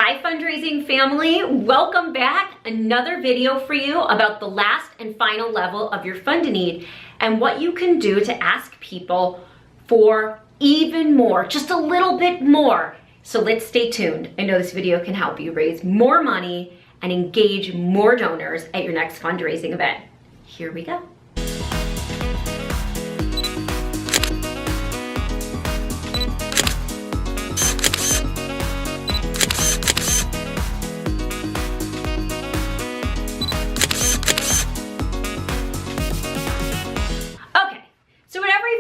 Hi fundraising family, welcome back. Another video for you about the last and final level of your fund to need and what you can do to ask people for even more, just a little bit more. So let's stay tuned. I know this video can help you raise more money and engage more donors at your next fundraising event. Here we go.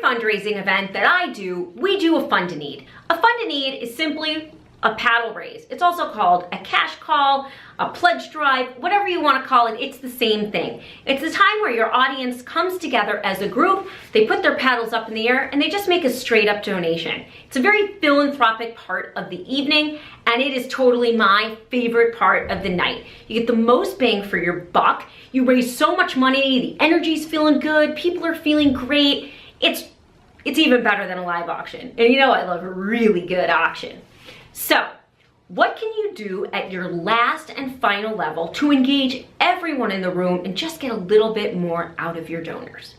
Fundraising event that I do, we do a fund to need. A fund to need is simply a paddle raise. It's also called a cash call, a pledge drive, whatever you want to call it, it's the same thing. It's a time where your audience comes together as a group, they put their paddles up in the air, and they just make a straight up donation. It's a very philanthropic part of the evening, and it is totally my favorite part of the night. You get the most bang for your buck, you raise so much money, the energy's feeling good, people are feeling great. It's even better than a live auction. And you know I love a really good auction. So, what can you do at your last and final level to engage everyone in the room and just get a little bit more out of your donors?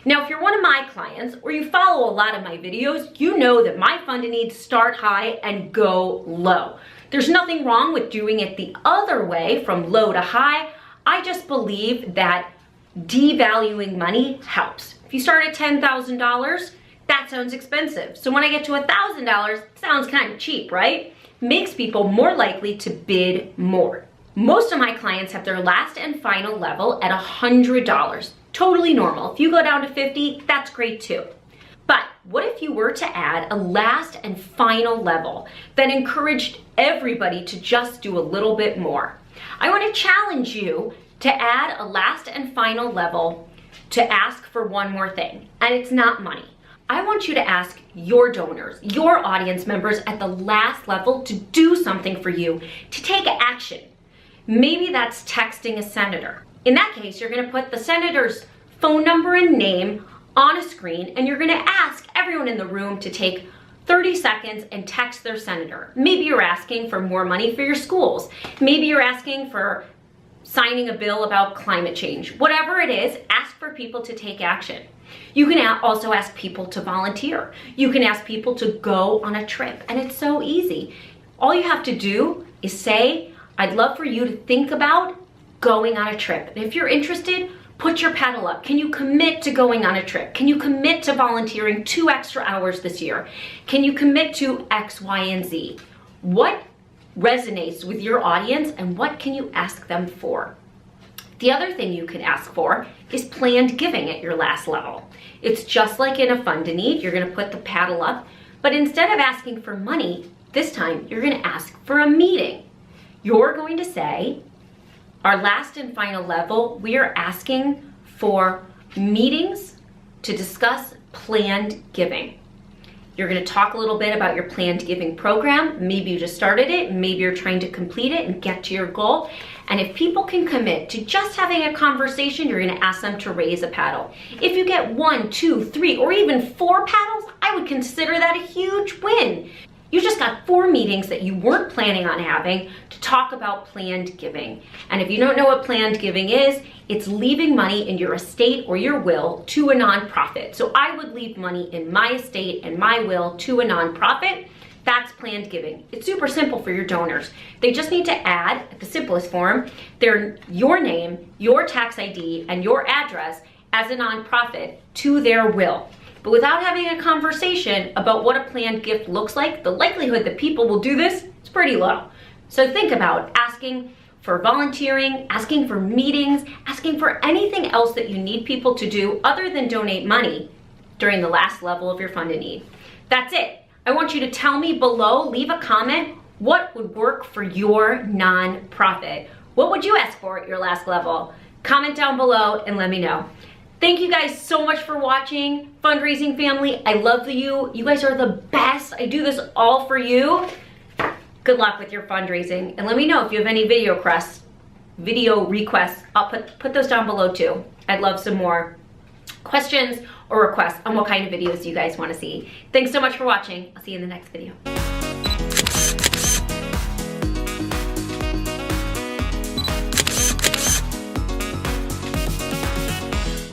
Now, if you're one of my clients or you follow a lot of my videos, you know that my fund to need start high and go low. There's nothing wrong with doing it the other way, from low to high. I just believe that devaluing money helps. If you start at $10,000, that sounds expensive. So when I get to $1,000, it sounds kind of cheap, right? Makes people more likely to bid more. Most of my clients have their last and final level at $100. Totally normal. If you go down to 50, that's great too. But what if you were to add a last and final level that encouraged everybody to just do a little bit more? I want to challenge you to add a last and final level to ask for one more thing, and it's not money. I want you to ask your donors, your audience members at the last level to do something for you, to take action. Maybe that's texting a senator. In that case, you're gonna put the senator's phone number and name on a screen, and you're gonna ask everyone in the room to take 30 seconds and text their senator. Maybe you're asking for more money for your schools. Maybe you're asking for signing a bill about climate change. Whatever it is, ask for people to take action. You can also ask people to volunteer. You can ask people to go on a trip, and it's so easy. All you have to do is say, I'd love for you to think about going on a trip. And if you're interested, put your paddle up. Can you commit to going on a trip? Can you commit to volunteering 2 extra hours this year? Can you commit to X, Y, and Z? What resonates with your audience, and what can you ask them for? The other thing you can ask for is planned giving at your last level. It's just like in a fund to need, you're gonna put the paddle up, but instead of asking for money, this time you're gonna ask for a meeting. You're going to say, our last and final level, we are asking for meetings to discuss planned giving. You're gonna talk a little bit about your planned giving program. Maybe you just started it, maybe you're trying to complete it and get to your goal. And if people can commit to just having a conversation, you're gonna ask them to raise a paddle. If you get 1, 2, 3, or even 4 paddles, I would consider that a huge win. You just got 4 meetings that you weren't planning on having to talk about planned giving. And if you don't know what planned giving is, it's leaving money in your estate or your will to a nonprofit. So I would leave money in my estate and my will to a nonprofit. That's planned giving. It's super simple for your donors. They just need to add, at the simplest form, your name, your tax ID, and your address as a nonprofit to their will. But without having a conversation about what a planned gift looks like, the likelihood that people will do this is pretty low. So think about asking for volunteering, asking for meetings, asking for anything else that you need people to do other than donate money during the last level of your fund to need. That's it. I want you to tell me below, leave a comment, what would work for your nonprofit? What would you ask for at your last level? Comment down below and let me know. Thank you guys so much for watching. Fundraising family, I love you. You guys are the best. I do this all for you. Good luck with your fundraising. And let me know if you have any video requests. I'll put those down below too. I'd love some more questions or requests on what kind of videos you guys want to see. Thanks so much for watching. I'll see you in the next video.